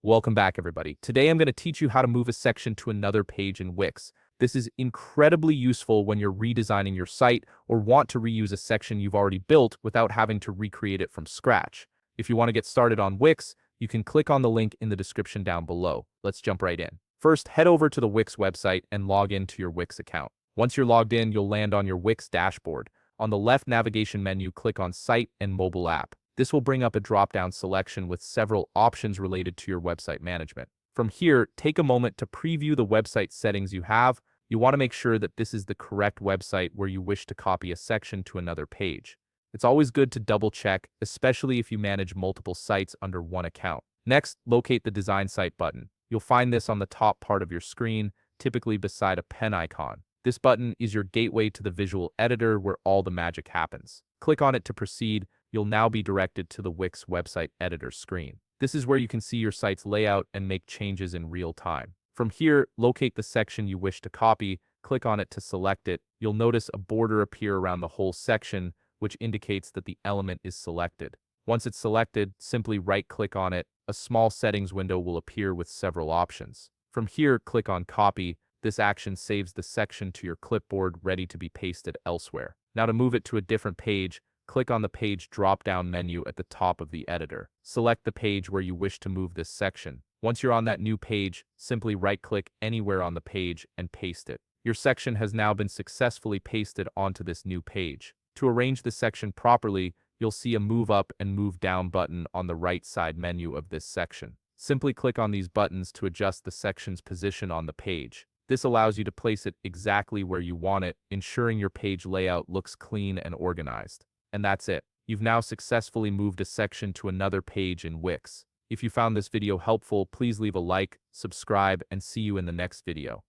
Welcome back, everybody. Today I'm going to teach you how to move a section to another page in Wix. This is incredibly useful when you're redesigning your site or want to reuse a section you've already built without having to recreate it from scratch. If you want to get started on Wix, you can click on the link in the description down below. Let's jump right in. First, head over to the Wix website and log into your Wix account. Once you're logged in, you'll land on your Wix dashboard. On the left navigation menu, click on Site and Mobile App. This will bring up a drop-down selection with several options related to your website management. From here, take a moment to preview the website settings you have. You want to make sure that this is the correct website where you wish to copy a section to another page. It's always good to double-check, especially if you manage multiple sites under one account. Next, locate the Design Site button. You'll find this on the top part of your screen, typically beside a pen icon. This button is your gateway to the visual editor where all the magic happens. Click on it to proceed. You'll now be directed to the Wix website editor screen. This is where you can see your site's layout and make changes in real time. From here, locate the section you wish to copy, click on it to select it. You'll notice a border appear around the whole section, which indicates that the element is selected. Once it's selected, simply right-click on it. A small settings window will appear with several options. From here, click on Copy. This action saves the section to your clipboard ready to be pasted elsewhere. Now to move it to a different page, click on the Page drop-down menu at the top of the editor. Select the page where you wish to move this section. Once you're on that new page, simply right-click anywhere on the page and paste it. Your section has now been successfully pasted onto this new page. To arrange the section properly, you'll see a Move Up and Move Down button on the right side menu of this section. Simply click on these buttons to adjust the section's position on the page. This allows you to place it exactly where you want it, ensuring your page layout looks clean and organized. And that's it. You've now successfully moved a section to another page in Wix. If you found this video helpful, please leave a like, subscribe, and see you in the next video.